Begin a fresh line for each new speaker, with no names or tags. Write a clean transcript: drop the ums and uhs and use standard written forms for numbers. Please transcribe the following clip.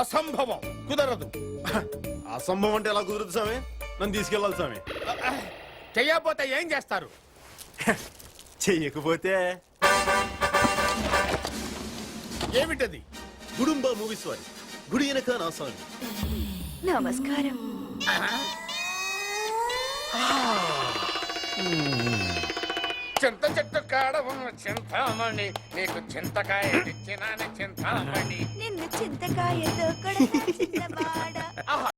అసంభవం, కుదరదు.
అసంభవం అంటే ఎలా కుదురుతుంది స్వామి? నన్ను తీసుకెళ్ళాలి స్వామి.
చెయ్యకపోతే ఏం చేస్తారు?
చెయ్యకపోతే
ఏమిటది?
గుడుంబ మూవీస్ వారి గుడి వెనక నా స్వామి.
నమస్కారం.
చింత చెట్టు కాడ ఉన్న చింతామణి, నీకు చింతకాయ తెచ్చినానే చింతామణి.
నిన్ను చింతకాయతో కూడా